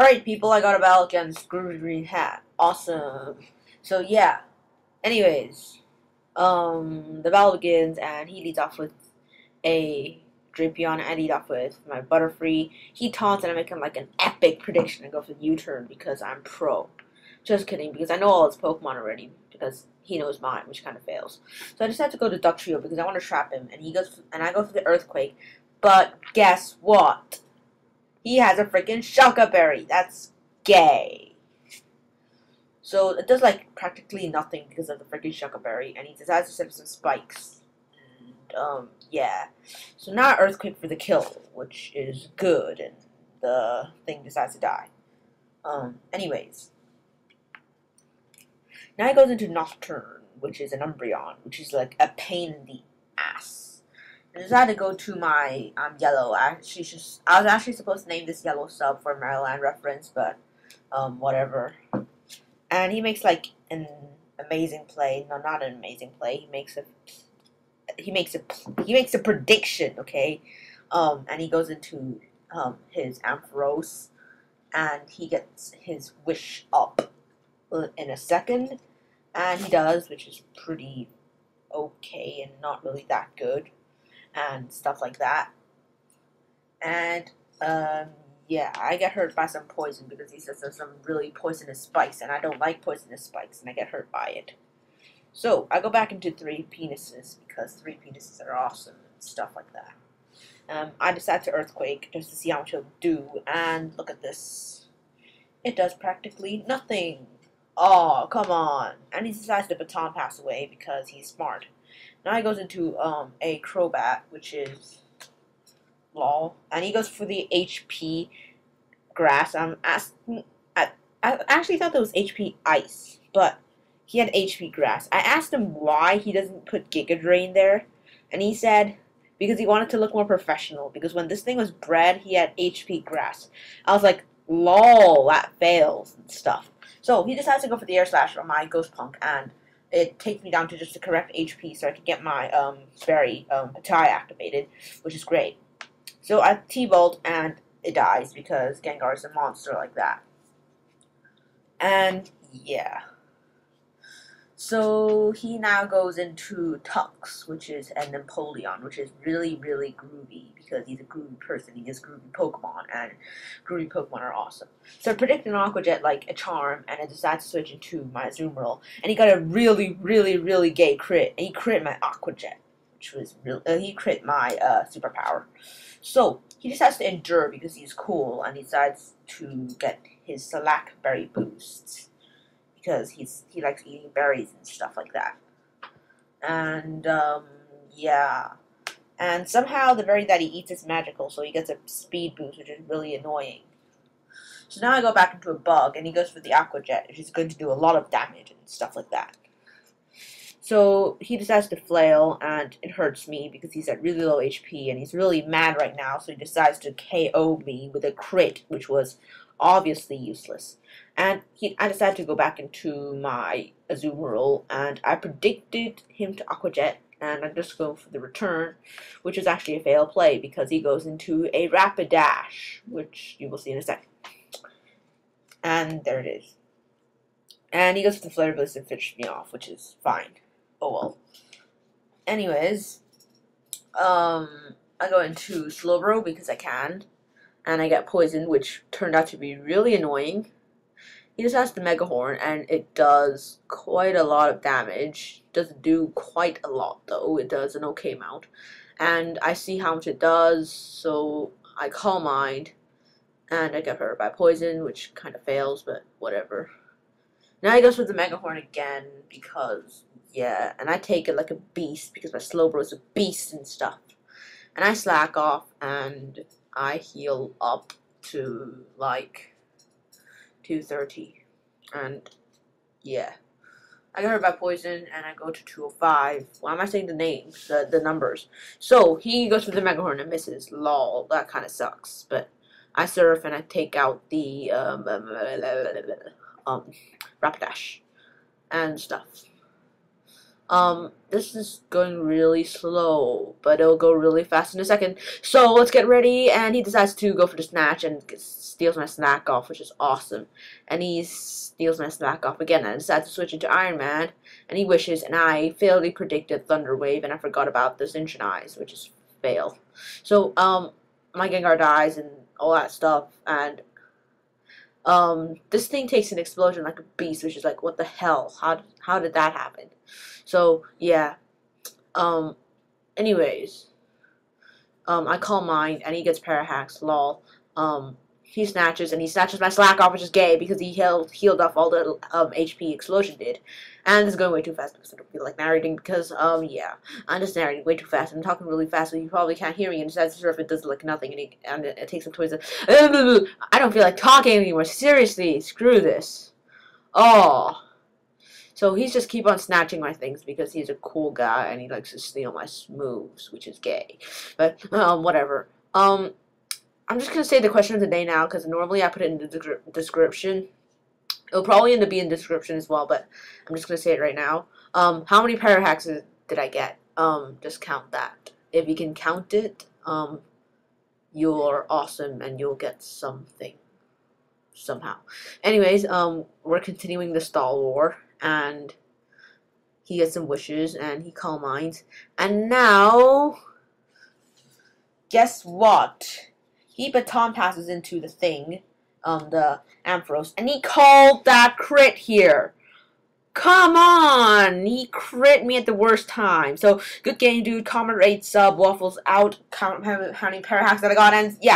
Alright, people, I got a battle against GROOVY. Awesome. So, yeah. Anyways, the battle begins, and he leads off with a Drapion, and I lead off with my Butterfree. He taunts, and I make him like an epic prediction and go for the U-turn because I'm pro. Just kidding, because I know all his Pokemon already, because he knows mine, which kind of fails. So I decided to go to Dugtrio because I want to trap him, and I go for the Earthquake. But guess what? He has a freaking Shaka Berry. That's gay. So it does like practically nothing because of the freaking Shaka Berry, and he decides to set some spikes. And yeah. So now Earthquake for the kill, which is good, and the thing decides to die. Anyways. Now he goes into Nocturne, which is an Umbreon, which is like a pain in the ass. I decided to go to my yellow. I was actually supposed to name this yellow sub for Maryland reference, but whatever. And he makes like an amazing play. No, not an amazing play. He makes a prediction. Okay, and he goes into his Ampharos, and he gets his wish up in a second, and he does, which is pretty okay and not really that good. And stuff like that. And, yeah, I get hurt by some poison because he says there's some really poisonous spikes, and I don't like poisonous spikes, and I get hurt by it. So, I go back into 3 penises because 3 penises are awesome and stuff like that. I decide to Earthquake just to see how much it'll do, and look at this. It does practically nothing. Oh, come on. And he decides to Baton Pass away because he's smart. Now he goes into a Crobat, which is lol, and he goes for the HP Grass. I actually thought that was HP Ice, but he had HP Grass. I asked him why he doesn't put Giga Drain there, and he said because he wanted to look more professional. Because when this thing was bred, he had HP Grass. I was like, lol, that fails and stuff. So he decides to go for the Air Slash on my Ghost Punk, and it takes me down to just the correct HP so I can get my Sperry Patai activated, which is great. So I T-Bolt and it dies because Gengar is a monster like that. And yeah. So he now goes into Tux, which is an Empoleon, which is really, really groovy because he's a groovy person. He has groovy Pokemon, and groovy Pokemon are awesome. So I predicted an Aqua Jet like a charm, and I decided to switch into my Azumarill, and he got a really, really, really gay crit, and he crit my Aqua Jet, which was he crit my superpower. So he decides to endure because he's cool, and he decides to get his Slack Berry boosts. Because he likes eating berries and stuff like that. And, yeah. And somehow the berry that he eats is magical, so he gets a speed boost, which is really annoying. So now I go back into a Bug, and he goes for the Aqua Jet, which is going to do a lot of damage and stuff like that. So he decides to flail, and it hurts me because he's at really low HP, and he's really mad right now, so he decides to KO me with a crit, which was obviously useless. And I decided to go back into my Azumarill, and I predicted him to Aqua Jet, and I just go for the return, which is actually a fail play because he goes into a Rapidash, which you will see in a second. And there it is. And he goes for the Flare Blitz and finishes me off, which is fine. Oh well. Anyways, I go into Slowbro because I can, and I get poisoned, which turned out to be really annoying. He just has the Mega Horn, and it does quite a lot of damage. Doesn't do quite a lot, though. It does an okay amount. And I see how much it does, so I Calm Mind, and I get hurt by poison, which kind of fails, but whatever. Now he goes with the Mega Horn again, because, yeah, and I take it like a beast, because my Slowbro is a beast and stuff. And I slack off, and I heal up to, like, 230, and yeah, I got hurt by poison, and I go to 205. Why am I saying the names, the numbers? So he goes for the Mega Horn and misses. Lol, that kind of sucks. But I surf and I take out the Rapidash and stuff. This is going really slow, but it'll go really fast in a second. So let's get ready, and he decides to go for the snatch and steals my snack off, which is awesome. And he steals my snack off again, and I decide to switch into Iron Man, and he wishes, and I fairly predicted Thunder Wave, and I forgot about the Synchronized, which is fail. So, my Gengar dies and all that stuff, and this thing takes an explosion like a beast, which is like, what the hell? How did that happen? So yeah. Anyways, I call mine, and he gets parahax. Lol. He snatches my slack off, which is gay because he healed off all the HP explosion did. And this is going way too fast because I don't feel like narrating because yeah, I'm just narrating way too fast. I'm talking really fast, so you probably can't hear me. And besides, if it does like nothing, and it takes up towards it. I don't feel like talking anymore. Seriously, screw this. Oh. So he's just keep on snatching my things because he's a cool guy and he likes to steal my moves, which is gay. But whatever. I'm just gonna say the question of the day now because normally I put it in the description. It'll probably end up being in the description as well, but I'm just gonna say it right now. How many parahaxes did I get? Just count that. If you can count it, you're awesome and you'll get something somehow. Anyways, we're continuing the stall war. And he gets some wishes, and he calm minds. And now, guess what? He baton passes into the thing, the Ampharos, and he called that crit here. Come on! He crit me at the worst time. So, good game, dude. Comment, rate, sub, waffles out, counting parahax that I got, and yeah.